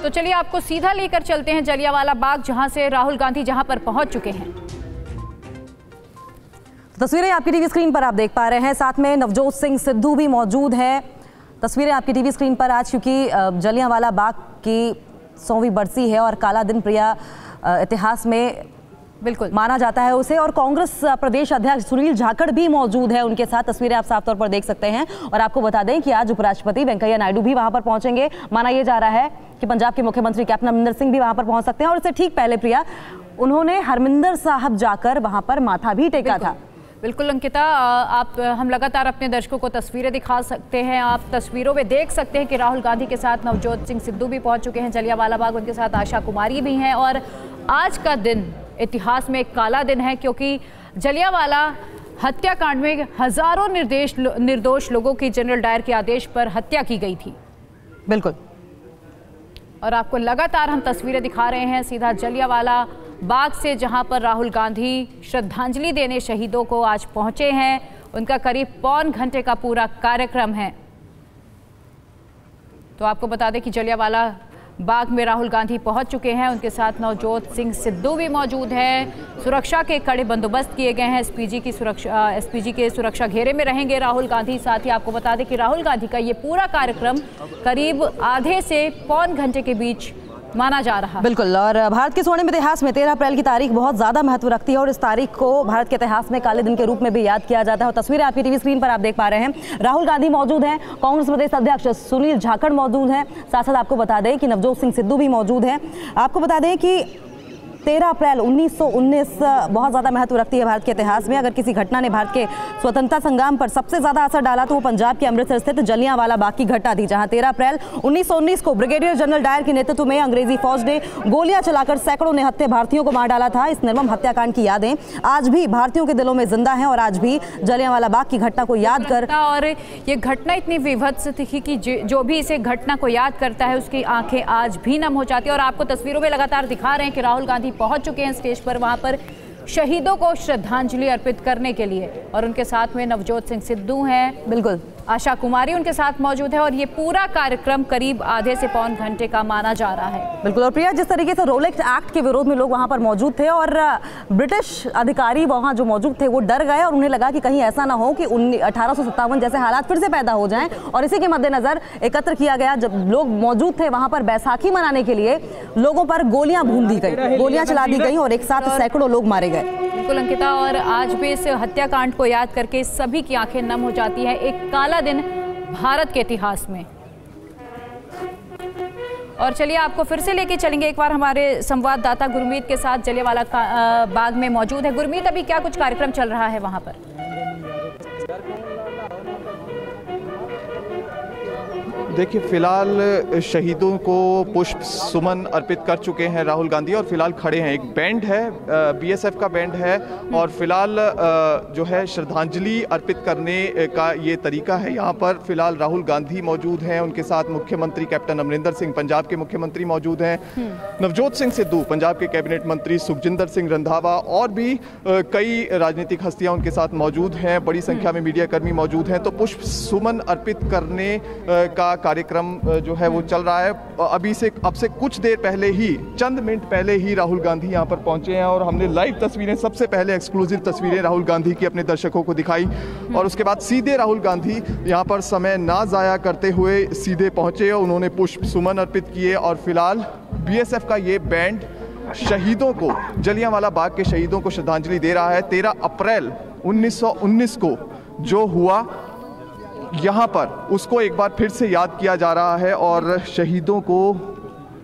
तो चलिए आपको सीधा लेकर चलते हैं जलियांवाला बाग, जहां से राहुल गांधी जहां पर पहुंच चुके हैं। तस्वीरें आपकी टीवी स्क्रीन पर आप देख पा रहे हैं, साथ में नवजोत सिंह सिद्धू भी मौजूद हैं। तस्वीरें आपकी टीवी स्क्रीन पर आज, क्योंकि जलियांवाला बाग की 100वीं बरसी है और काला दिन प्रिया इतिहास में बिल्कुल माना जाता है उसे। और कांग्रेस प्रदेश अध्यक्ष सुनील जाखड़ भी मौजूद है उनके साथ, तस्वीरें आप साफ तौर पर देख सकते हैं। और आपको बता दें कि आज उपराष्ट्रपति वेंकैया नायडू भी वहां पर पहुंचेंगे। माना यह जा रहा है कि पंजाब के मुख्यमंत्री कैप्टन अमरिंदर सिंह भी वहां पर पहुंच सकते हैं। और इससे ठीक पहले प्रिया, उन्होंने हरमिंदर साहब जाकर वहां पर माथा भी टेका था। बिल्कुल अंकिता, हम लगातार अपने दर्शकों को तस्वीरें दिखा सकते हैं। आप तस्वीरों में देख सकते हैं कि राहुल गांधी के साथ नवजोत सिंह सिद्धू भी पहुंच चुके हैं जलियांवाला बाग, उनके साथ आशा कुमारी भी हैं। और आज का दिन इतिहास में एक काला दिन है, क्योंकि जलियांवाला हत्याकांड में हजारों निर्दोष लोगों की जनरल डायर के आदेश पर हत्या की गई थी। बिल्कुल, और आपको लगातार हम तस्वीरें दिखा रहे हैं सीधा जलियांवाला बाग से, जहां पर राहुल गांधी श्रद्धांजलि देने शहीदों को आज पहुंचे हैं। उनका करीब पौन घंटे का पूरा कार्यक्रम है। तो आपको बता दें कि जलियांवाला बाग में राहुल गांधी पहुंच चुके हैं, उनके साथ नवजोत सिंह सिद्धू भी मौजूद हैं। सुरक्षा के कड़े बंदोबस्त किए गए हैं। एसपीजी के सुरक्षा घेरे में रहेंगे राहुल गांधी। साथ ही आपको बता दें कि राहुल गांधी का ये पूरा कार्यक्रम करीब आधे से पौन घंटे के बीच माना जा रहा है। बिल्कुल, और भारत के स्वर्णिम इतिहास में 13 अप्रैल की तारीख बहुत ज्यादा महत्व रखती है और इस तारीख को भारत के इतिहास में काले दिन के रूप में भी याद किया जाता है। और तस्वीरें आपकी टीवी स्क्रीन पर आप देख पा रहे हैं। राहुल गांधी मौजूद हैं, कांग्रेस प्रदेश अध्यक्ष सुनील जाखड़ मौजूद हैं, साथ साथ आपको बता दें कि नवजोत सिंह सिद्धू भी मौजूद हैं। आपको बता दें कि 13 अप्रैल 1919 बहुत ज़्यादा महत्व रखती है भारत के इतिहास में। अगर किसी घटना ने भारत के स्वतंत्रता संग्राम पर सबसे ज़्यादा असर डाला तो वो पंजाब के अमृतसर स्थित जलियांवाला बाग की घटना थी, जहां 13 अप्रैल 1919 को ब्रिगेडियर जनरल डायर के नेतृत्व में अंग्रेजी फौज ने गोलियां चलाकर सैकड़ों निहत्थे भारतीयों को मार डाला था। इस निर्मम हत्याकांड की यादें आज भी भारतीयों के दिलों में जिंदा हैं और आज भी जलियांवाला बाग की घटना को याद कर, और ये घटना इतनी विभत्स थी कि जो भी इसे घटना को याद करता है उसकी आंखें आज भी नम हो जाती है। और आपको तस्वीरों में लगातार दिखा रहे हैं कि राहुल गांधी पहुंच चुके हैं स्टेज पर, वहां पर शहीदों को श्रद्धांजलि अर्पित करने के लिए। और उनके साथ में नवजोत सिंह सिद्धू हैं, बिल्कुल आशा कुमारी उनके साथ मौजूद है। और ये पूरा कार्यक्रम करीब आधे से पौन घंटे का माना जा रहा है। बिल्कुल, और प्रिया, जिस तरीके से रोलेक्स एक्ट के विरोध में लोग वहां पर मौजूद थे और ब्रिटिश अधिकारी वहां जो मौजूद थे वो डर गए और उन्हें लगा कि कहीं ऐसा ना हो कि 1857 जैसे हालात फिर से पैदा हो जाएं। और इसी के मद्देनजर एकत्र किया गया, जब लोग मौजूद थे वहां पर बैसाखी मनाने के लिए, लोगों पर गोलियां भून दी गई, गोलियां चला दी गई और एक साथ सैकड़ों लोग मारे गए। बिल्कुल अंकिता, और आज भी इस हत्याकांड को याद करके सभी की आंखें नम हो जाती है। एक काला दिन भारत के इतिहास में। और चलिए आपको फिर से लेके चलेंगे एक बार हमारे संवाददाता गुरमीत के साथ, जलियांवाला बाग में मौजूद है। गुरमीत, अभी क्या कुछ कार्यक्रम चल रहा है वहां पर? देखिए, फिलहाल शहीदों को पुष्प सुमन अर्पित कर चुके हैं राहुल गांधी और फिलहाल खड़े हैं। एक बैंड है, बीएसएफ का बैंड है और फिलहाल जो है श्रद्धांजलि अर्पित करने का ये तरीका है। यहाँ पर फिलहाल राहुल गांधी मौजूद हैं, उनके साथ मुख्यमंत्री कैप्टन अमरिंदर सिंह पंजाब के मुख्यमंत्री मौजूद हैं, नवजोत सिंह सिद्धू पंजाब के कैबिनेट मंत्री, सुखजिंदर सिंह रंधावा और भी कई राजनीतिक हस्तियाँ उनके साथ मौजूद हैं। बड़ी संख्या में मीडिया कर्मी मौजूद हैं। तो पुष्प सुमन अर्पित करने का कार्यक्रम जो है वो चल रहा है। अब से कुछ देर पहले ही, चंद मिनट पहले ही राहुल गांधी यहाँ पर पहुंचे हैं और हमने लाइव तस्वीरें, सबसे पहले एक्सक्लूसिव तस्वीरें राहुल गांधी की अपने दर्शकों को दिखाई और उसके बाद सीधे राहुल गांधी यहाँ पर समय ना जाया करते हुए सीधे पहुंचे और उन्होंने पुष्प सुमन अर्पित किए। और फिलहाल बीएसएफ का ये बैंड शहीदों को, जलियांवाला बाग के शहीदों को श्रद्धांजलि दे रहा है। 13 अप्रैल 1919 को जो हुआ यहाँ पर, उसको एक बार फिर से याद किया जा रहा है और शहीदों को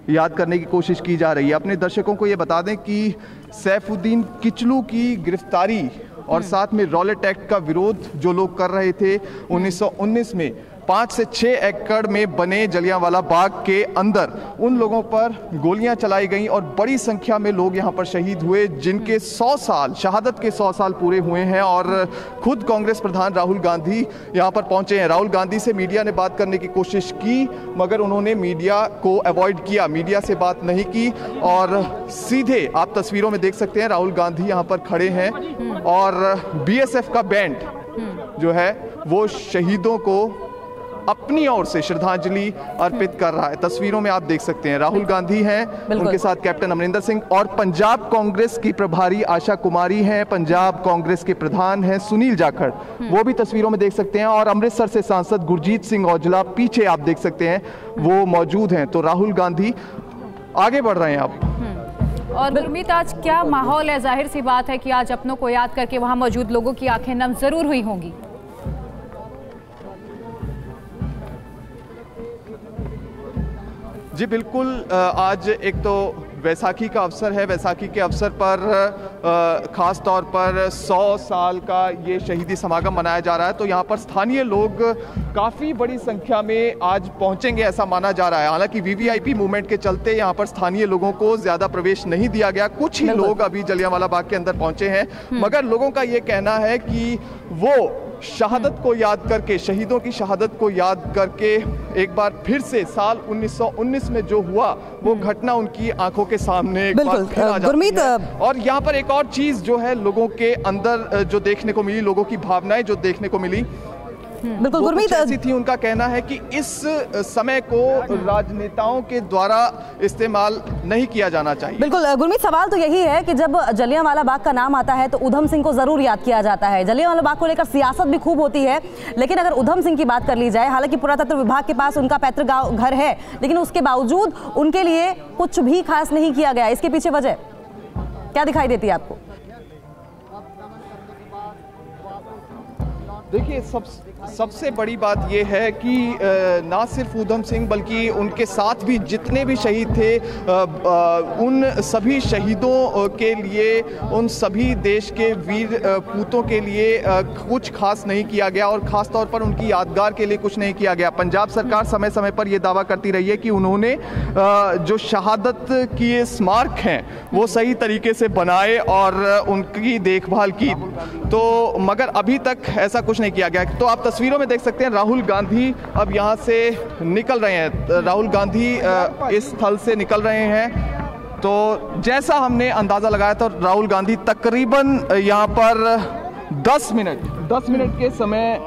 याद करने की कोशिश की जा रही है। अपने दर्शकों को ये बता दें कि सैफुद्दीन किचलू की गिरफ्तारी और साथ में रॉलेट एक्ट का विरोध जो लोग कर रहे थे 1919 में, 5 से 6 एकड़ में बने जलियांवाला बाग के अंदर उन लोगों पर गोलियां चलाई गईं और बड़ी संख्या में लोग यहां पर शहीद हुए, जिनके 100 साल, शहादत के 100 साल पूरे हुए हैं। और खुद कांग्रेस प्रधान राहुल गांधी यहां पर पहुंचे हैं। राहुल गांधी से मीडिया ने बात करने की कोशिश की मगर उन्होंने मीडिया को अवॉइड किया, मीडिया से बात नहीं की और सीधे आप तस्वीरों में देख सकते हैं राहुल गांधी यहां पर खड़े हैं और बीएसएफ का बैंड जो है वो शहीदों को अपनी ओर से श्रद्धांजलि अर्पित कर रहा है। तस्वीरों में आप देख सकते हैं राहुल गांधी हैं, उनके साथ कैप्टन अमरिंदर सिंह और पंजाब कांग्रेस की प्रभारी आशा कुमारी हैं, पंजाब कांग्रेस के प्रधान हैं सुनील जाखड़, वो भी तस्वीरों में देख सकते हैं, और अमृतसर से सांसद गुरजीत सिंह औजला पीछे आप देख सकते हैं वो मौजूद हैं। तो राहुल गांधी आगे बढ़ रहे हैं अब। और गुरमीत, आज क्या माहौल है? जाहिर सी बात है कि आज अपनों को याद करके वहां मौजूद लोगों की आंखें नम जरूर हुई होंगी। जी बिल्कुल, आज एक तो वैसाखी का अवसर है। वैसाखी के अवसर पर ख़ास तौर पर 100 साल का ये शहीदी समागम मनाया जा रहा है, तो यहाँ पर स्थानीय लोग काफ़ी बड़ी संख्या में आज पहुँचेंगे ऐसा माना जा रहा है। हालांकि वीवीआईपी मूवमेंट के चलते यहाँ पर स्थानीय लोगों को ज़्यादा प्रवेश नहीं दिया गया, कुछ ही लोग अभी जलियांवाला बाग के अंदर पहुँचे हैं, मगर लोगों का ये कहना है कि वो शहादत को याद करके, शहीदों की शहादत को याद करके एक बार फिर से साल 1919 में जो हुआ वो घटना उनकी आंखों के सामने एक बार फिर आ जाती है। और यहाँ पर एक और चीज जो है लोगों के अंदर जो देखने को मिली, लोगों की भावनाएं जो देखने को मिली, बिल्कुल गुरमीत, ऐसी थी। उनका कहना है कि इस समय को राजनेताओं के द्वारा इस्तेमाल नहीं किया जाना चाहिए। बिल्कुल गुरमीत, सवाल तो यही है कि जब जलियांवाला बाग का नाम आता है तो उधम सिंह को जरूर याद किया जाता है। जलियांवाला बाग को लेकर सियासत भी खूब होती है, लेकिन अगर उधम सिंह की बात कर ली जाए, हालांकि पुरातत्व विभाग के पास उनका पैतृक घर है, लेकिन उसके बावजूद उनके लिए कुछ भी खास नहीं किया गया। इसके पीछे वजह क्या दिखाई देती है आपको? देखिए, सबसे बड़ी बात यह है कि ना सिर्फ उधम सिंह बल्कि उनके साथ भी जितने भी शहीद थे, उन सभी शहीदों के लिए, उन सभी देश के वीर पूतों के लिए कुछ खास नहीं किया गया, और ख़ास तौर पर उनकी यादगार के लिए कुछ नहीं किया गया। पंजाब सरकार समय समय पर यह दावा करती रही है कि उन्होंने जो शहादत की स्मारक हैं वो सही तरीके से बनाए और उनकी देखभाल की, तो मगर अभी तक ऐसा कुछ नहीं किया गया। तो आप तस्वीरों में देख सकते हैं राहुल गांधी अब यहाँ से निकल रहे हैं। राहुल गांधी इस स्थल से निकल रहे हैं, तो जैसा हमने अंदाज़ा लगाया था राहुल गांधी तकरीबन यहाँ पर 10 मिनट के समय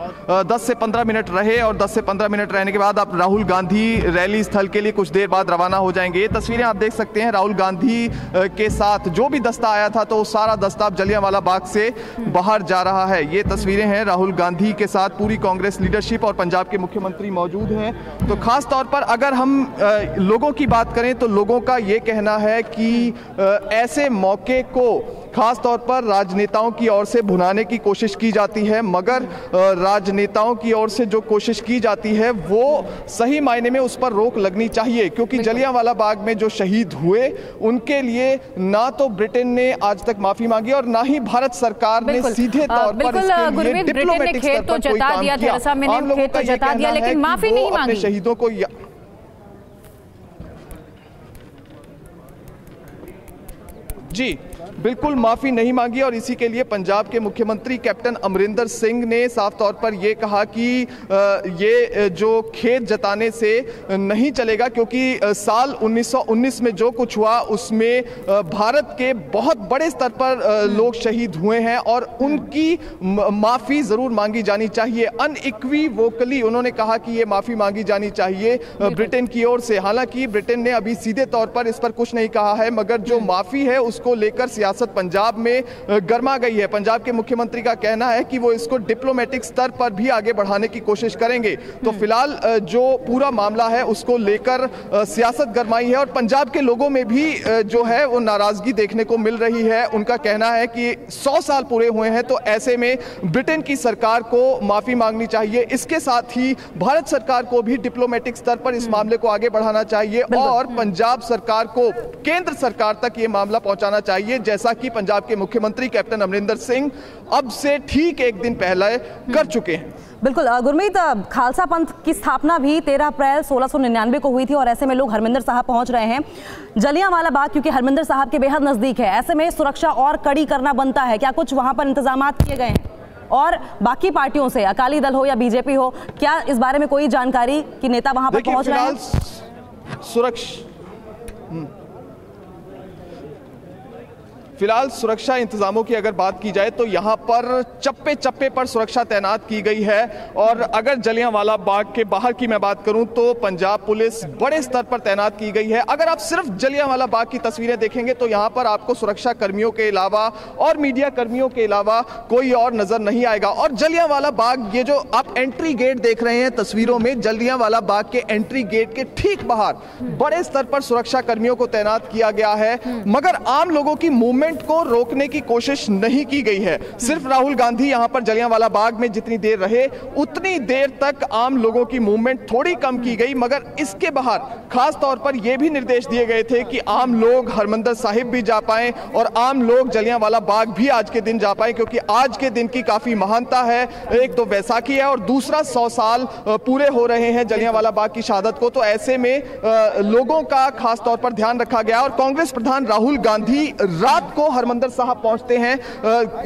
10 से 15 मिनट रहे, और 10 से 15 मिनट रहने के बाद अब राहुल गांधी रैली स्थल के लिए कुछ देर बाद रवाना हो जाएंगे। ये तस्वीरें आप देख सकते हैं राहुल गांधी के साथ जो भी दस्ता आया था, तो सारा दस्ता अब जलियांवाला बाग से बाहर जा रहा है। ये तस्वीरें हैं राहुल गांधी के साथ पूरी कांग्रेस लीडरशिप और पंजाब के मुख्यमंत्री मौजूद हैं। तो खास तौर पर अगर हम लोगों की बात करें तो लोगों का ये कहना है कि ऐसे मौके को खास तौर पर राजनेताओं की ओर से भुनाने की कोशिश की जाती है, मगर राजनेताओं की ओर से जो कोशिश की जाती है वो सही मायने में उस पर रोक लगनी चाहिए, क्योंकि जलियांवाला बाग में जो शहीद हुए उनके लिए ना तो ब्रिटेन ने आज तक माफी मांगी और ना ही भारत सरकार ने सीधे तौर पर इसके लिए डिप्लोमेटिक स्तर पर कोई काम किया। आम लोगों का ये कहना है कि वो अपने शहीदों को जी बिल्कुल माफ़ी नहीं मांगी, और इसी के लिए पंजाब के मुख्यमंत्री कैप्टन अमरिंदर सिंह ने साफ तौर पर यह कहा कि ये जो खेद जताने से नहीं चलेगा, क्योंकि साल 1919 में जो कुछ हुआ उसमें भारत के बहुत बड़े स्तर पर लोग शहीद हुए हैं और उनकी माफ़ी ज़रूर मांगी जानी चाहिए। अनइक्वीवोकली उन्होंने कहा कि ये माफ़ी मांगी जानी चाहिए ब्रिटेन की ओर से। हालांकि ब्रिटेन ने अभी सीधे तौर पर इस पर कुछ नहीं कहा है, मगर जो माफ़ी है उसको लेकर सियासत पंजाब में गर्मा गई है। पंजाब के मुख्यमंत्री का कहना है कि वो इसको डिप्लोमेटिक स्तर पर भी आगे बढ़ाने की कोशिश करेंगे। तो फिलहाल जो पूरा मामला है उसको लेकर सियासत गरमाई है और पंजाब के लोगों में भी जो है वो नाराजगी देखने को मिल रही है। उनका कहना है कि 100 साल पूरे हुए हैं, तो ऐसे में ब्रिटेन की सरकार को माफी मांगनी चाहिए। इसके साथ ही भारत सरकार को भी डिप्लोमेटिक स्तर पर इस मामले को आगे बढ़ाना चाहिए और पंजाब सरकार को केंद्र सरकार तक ये मामला पहुंचाना चाहिए, जैसा कि पंजाब के मुख्यमंत्री कैप्टन अमरिंदर सिंह अब से ठीक एक दिन पहले कर चुके हैं। बिल्कुल गुरमीत, खालसा पंथ की स्थापना भी 13 अप्रैल 1699 को हुई थी और ऐसे में लोग हरमिंदर साहब पहुंच रहे हैं। जलियांवाला बाग क्योंकि हरमिंदर साहब के बेहद नजदीक है, ऐसे में सुरक्षा और कड़ी करना बनता है। क्या कुछ वहां पर इंतजाम किए गए हैं? और बाकी पार्टियों से, अकाली दल हो या बीजेपी हो, क्या इस बारे में कोई जानकारी कि नेता वहां पर पहुंच रहे हैं? फिलहाल सुरक्षा इंतजामों की अगर बात की जाए तो यहाँ पर चप्पे चप्पे पर सुरक्षा तैनात की गई है। और अगर जलियांवाला बाग के बाहर की मैं बात करूं तो पंजाब पुलिस बड़े स्तर पर तैनात की गई है। अगर आप सिर्फ जलियांवाला बाग की तस्वीरें देखेंगे तो यहाँ पर आपको सुरक्षा कर्मियों के अलावा और मीडिया कर्मियों के अलावा कोई और नजर नहीं आएगा। और जलियांवाला बाग, ये जो आप एंट्री गेट देख रहे हैं तस्वीरों में, जलियांवाला बाग के एंट्री गेट के ठीक बाहर बड़े स्तर पर सुरक्षा कर्मियों को तैनात किया गया है, मगर आम लोगों की मूवमेंट को रोकने की कोशिश नहीं की गई है। सिर्फ राहुल गांधी यहां पर जलियांवाला बाग में जितनी देर रहे उतनी देर तक आम लोगों की मूवमेंट थोड़ी कम की गई, मगर इसके बाहर खास तौर पर यह भी निर्देश दिए गए थे कि आम लोग हरमंदिर साहिब भी जा पाएं और आम लोग जलियांवाला बाग भी आज के दिन जा पाएं, क्योंकि आज के दिन की काफी महानता है। एक तो वैसाखी है और दूसरा 100 साल पूरे हो रहे हैं जलियांवाला बाग की शहादत को, तो ऐसे में लोगों का खास तौर पर ध्यान रखा गया। और कांग्रेस प्रधान राहुल गांधी रात को हरमंदिर साहब पहुंचते हैं,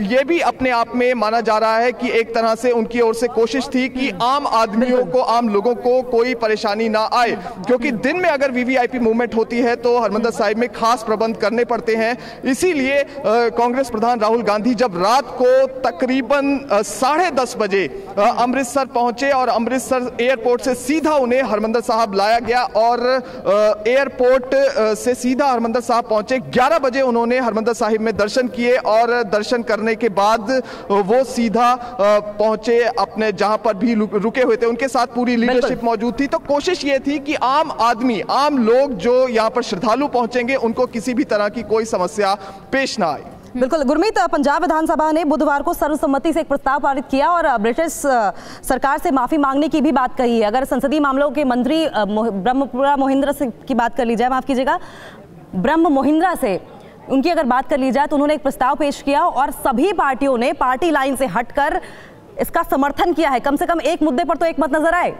यह भी अपने आप में माना जा रहा है कि एक तरह से उनकी ओर से कोशिश थी कि आम आदमियों को, आम लोगों को कोई परेशानी ना आए, क्योंकि दिन में अगर वीवीआईपी मूवमेंट होती है तो हरमंदिर साहिब में खास प्रबंध करने पड़ते हैं। इसीलिए कांग्रेस प्रधान राहुल गांधी जब रात को तकरीबन 10:30 बजे अमृतसर पहुंचे और अमृतसर एयरपोर्ट से सीधा उन्हें हरमंदिर साहब लाया गया और एयरपोर्ट से सीधा हरमंदिर साहब पहुंचे। 11 बजे उन्होंने हरमंदिर साहिब में दर्शन किए और दर्शन करने के बाद वो सीधा पहुंचे अपने जहां पर भी रुके हुए थे, उनके साथ पूरी लीडरशिप मौजूद थी। तो कोशिश ये थी कि आम आदमी, आम लोग जो यहां पर श्रद्धालु पहुंचेंगे उनको किसी भी तरह की कोई समस्या पेश ना आए। बिल्कुल गुरमीत, पंजाब विधानसभा ने बुधवार को सर्वसम्मति से एक प्रस्ताव पारित किया और ब्रिटिश सरकार से माफी मांगने की भी बात कही है। अगर संसदीय मामलों के मंत्री ब्रह्मपुरा मोहिंद्रा से की बात कर ली जाए, माफ कीजिएगा, ब्रह्म मोहिंद्रा से उनकी अगर बात कर ली जाए तो उन्होंने एक प्रस्ताव पेश किया और सभी पार्टियों ने पार्टी लाइन से हटकर इसका समर्थन किया है। कम से कम एक मुद्दे पर तो एक मत नजर आए।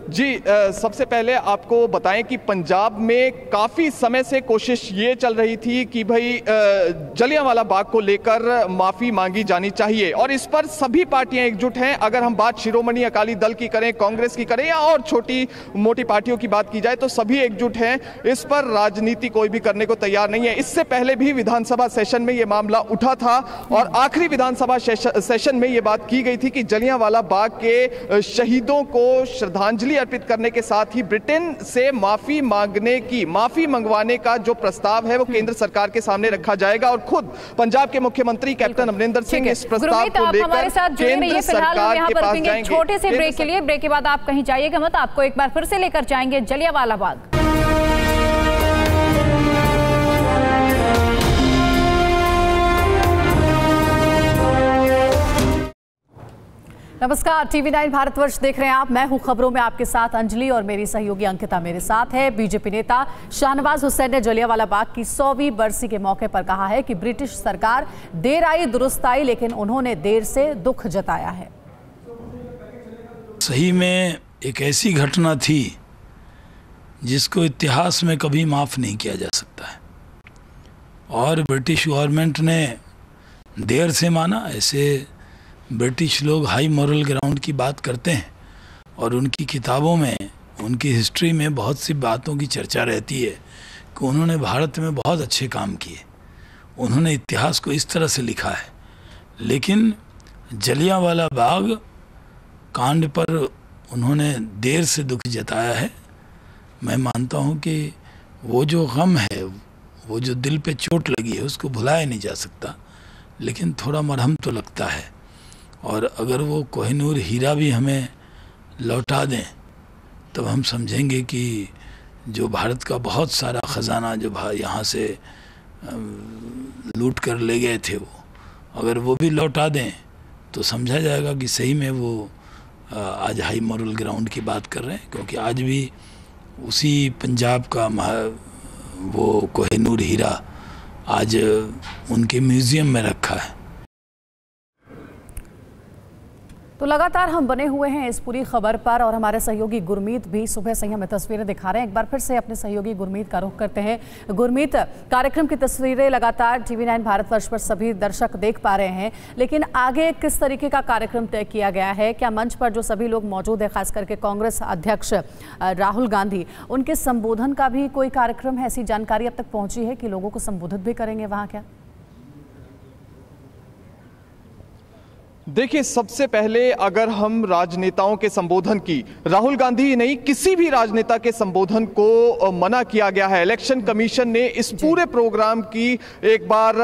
जी, सबसे पहले आपको बताएं कि पंजाब में काफ़ी समय से कोशिश ये चल रही थी कि भाई जलियांवाला बाग को लेकर माफ़ी मांगी जानी चाहिए और इस पर सभी पार्टियां एकजुट हैं। अगर हम बात शिरोमणि अकाली दल की करें, कांग्रेस की करें या और छोटी मोटी पार्टियों की बात की जाए तो सभी एकजुट हैं। इस पर राजनीति कोई भी करने को तैयार नहीं है। इससे पहले भी विधानसभा सेशन में ये मामला उठा था और आखिरी विधानसभा सेशन में ये बात की गई थी कि जलियांवाला बाग के शहीदों को श्रद्धांजलि अर्पित करने के साथ ही ब्रिटेन से माफी मंगवाने का जो प्रस्ताव है वो केंद्र सरकार के सामने रखा जाएगा। और खुद पंजाब के मुख्यमंत्री कैप्टन अमरिंदर सिंह इस प्रस्ताव को लेकर केंद्र सरकार के पास जाएंगे। छोटे से ब्रेक के लिए, ब्रेक के बाद आप कहीं जाइएगा मत, आपको एक बार फिर से लेकर जाएंगे जलियांवाला बाग। नमस्कार, TV9 भारतवर्ष देख रहे हैं आप। मैं हूं खबरों में आपके साथ अंजलि और मेरी सहयोगी अंकिता मेरे साथ है। बीजेपी नेता शाहनवाज हुसैन ने जलियांवाला बाग की 100वीं बरसी के मौके पर कहा है कि ब्रिटिश सरकार देर आई दुरुस्त आई, लेकिन उन्होंने देर से दुख जताया है। सही में एक ऐसी घटना थी जिसको इतिहास में कभी माफ नहीं किया जा सकता है और ब्रिटिश गवर्नमेंट ने देर से माना। ऐसे ब्रिटिश लोग हाई मॉरल ग्राउंड की बात करते हैं और उनकी किताबों में, उनकी हिस्ट्री में बहुत सी बातों की चर्चा रहती है कि उन्होंने भारत में बहुत अच्छे काम किए, उन्होंने इतिहास को इस तरह से लिखा है। लेकिन जलियांवाला बाग कांड पर उन्होंने देर से दुख जताया है। मैं मानता हूँ कि वो जो गम है, वो जो दिल पे चोट लगी है, उसको भुलाया नहीं जा सकता, लेकिन थोड़ा मरहम तो लगता है। और अगर वो कोहिनूर हीरा भी हमें लौटा दें तब हम समझेंगे कि जो भारत का बहुत सारा ख़जाना जो यहाँ से लूट कर ले गए थे, वो अगर वो भी लौटा दें तो समझा जाएगा कि सही में वो आज हाई मॉरल ग्राउंड की बात कर रहे हैं। क्योंकि आज भी उसी पंजाब का वो कोहिनूर हीरा आज उनके म्यूज़ियम में रखा है। तो लगातार हम बने हुए हैं इस पूरी खबर पर और हमारे सहयोगी गुरमीत भी सुबह से हमें तस्वीरें दिखा रहे हैं। एक बार फिर से अपने सहयोगी गुरमीत का रुख करते हैं। गुरमीत, कार्यक्रम की तस्वीरें लगातार TV9 भारतवर्ष पर सभी दर्शक देख पा रहे हैं, लेकिन आगे किस तरीके का कार्यक्रम तय किया गया है? क्या मंच पर जो सभी लोग मौजूद है, खास करके कांग्रेस अध्यक्ष राहुल गांधी, उनके संबोधन का भी कोई कार्यक्रम है? ऐसी जानकारी अब तक पहुंची है कि लोगों को संबोधित भी करेंगे वहां क्या? देखिए, सबसे पहले अगर हम राजनेताओं के संबोधन की, राहुल गांधी नहीं, किसी भी राजनेता के संबोधन को मना किया गया है। इलेक्शन कमीशन ने इस पूरे प्रोग्राम की एक बार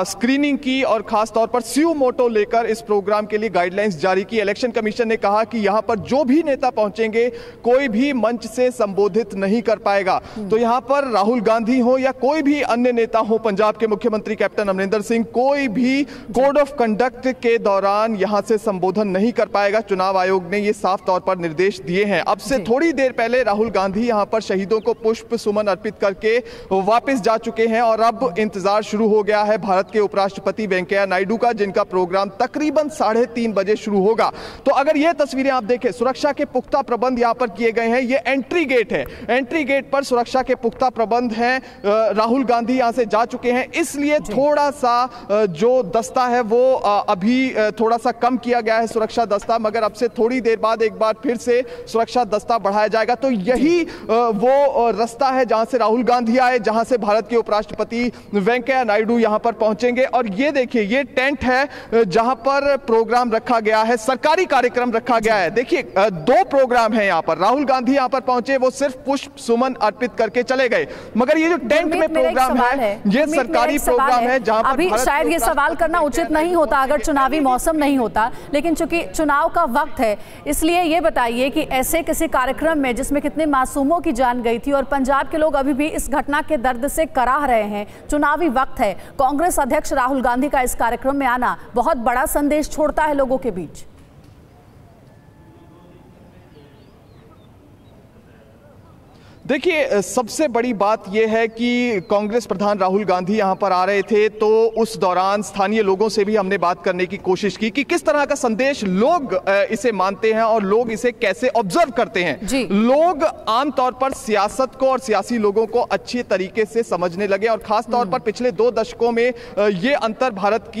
स्क्रीनिंग की और खास तौर पर स्यू मोटो लेकर इस प्रोग्राम के लिए गाइडलाइंस जारी की। इलेक्शन कमीशन ने कहा कि यहां पर जो भी नेता पहुंचेंगे कोई भी मंच से संबोधित नहीं कर पाएगा। तो यहां पर राहुल गांधी हो या कोई भी अन्य नेता हो, पंजाब के मुख्यमंत्री कैप्टन अमरिंदर सिंह, कोई भी कोड ऑफ कंडक्ट के दौरान यहां से संबोधन नहीं कर पाएगा। चुनाव आयोग ने यह साफ तौर पर निर्देश दिए हैं। अब से थोड़ी देर पहले राहुल गांधी यहां पर शहीदों को पुष्प सुमन अर्पित करके वापस जा चुके हैं और अब इंतजार शुरू हो गया है भारत के उपराष्ट्रपति वेंकैया नायडू का, जिनका प्रोग्राम तकरीबन 3:30 बजे शुरू होगा। तो अगर यह तस्वीरें आप देखें, सुरक्षा के पुख्ता प्रबंध यहां पर किए गए हैं। यह एंट्री गेट है, एंट्री गेट पर सुरक्षा के पुख्ता प्रबंध हैं। राहुल गांधी यहां से जा चुके हैं, इसलिए थोड़ा सा जो दस्ता है वो अभी थोड़ा सा कम किया गया है, सुरक्षा दस्ता, मगर अब से थोड़ी देर बाद एक बार फिर से सुरक्षा दस्ता बढ़ाया जाएगा। तो यही वो रास्ता है जहां से राहुल गांधी आए, जहां से भारत के उपराष्ट्रपति वेंकैया नायडू यहां पर पहुंचेंगे। और ये देखिए, ये टेंट है जहां पर प्रोग्राम रखा गया है, सरकारी कार्यक्रम रखा गया है। देखिए, 2 प्रोग्राम है यहां पर। राहुल गांधी यहां पर पहुंचे, वो सिर्फ पुष्प सुमन अर्पित करके चले गए, मगर ये जो टेंट में प्रोग्राम है, ये सरकारी प्रोग्राम है जहां पर अभी शायद ये सवाल करना उचित नहीं होता अगर चुनावी मौसम नहीं होता, लेकिन चूंकि चुनाव का वक्त है, इसलिए ये बताइए कि ऐसे किसी कार्यक्रम में जिसमें कितने मासूमों की जान गई थी और पंजाब के लोग अभी भी इस घटना के दर्द से कराह रहे हैं, चुनावी वक्त है, कांग्रेस अध्यक्ष राहुल गांधी का इस कार्यक्रम में आना बहुत बड़ा संदेश छोड़ता है लोगों के बीच। देखिए, सबसे बड़ी बात यह है कि कांग्रेस प्रधान राहुल गांधी यहां पर आ रहे थे, तो उस दौरान स्थानीय लोगों से भी हमने बात करने की कोशिश की कि किस तरह का संदेश लोग इसे मानते हैं और लोग इसे कैसे ऑब्जर्व करते हैं। लोग आमतौर पर सियासत को और सियासी लोगों को अच्छे तरीके से समझने लगे और खास तौर पर पिछले 2 दशकों में यह अंतर भारत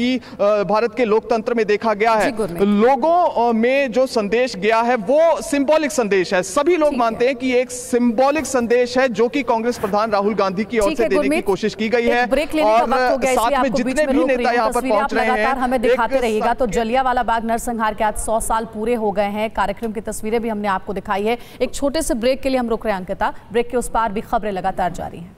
के लोकतंत्र में देखा गया है। लोगों में जो संदेश गया है वो सिंबॉलिक संदेश है। सभी लोग मानते हैं कि एक सिंबॉलिक संदेश है जो कि कांग्रेस प्रधान राहुल गांधी की ओर से देने की कोशिश की गई है। और साथ में जितने भी नेता यहां पर पहुंच रहे हैं, हमें दिखाते रहिएगा। तो जलियांवाला बाग नरसंहार के आज 100 साल पूरे हो गए हैं। कार्यक्रम की तस्वीरें भी हमने आपको दिखाई है। एक छोटे से ब्रेक के लिए हम रुक रहे हैं अंकिता। ब्रेक के उस पार भी खबरें लगातार जारी हैं।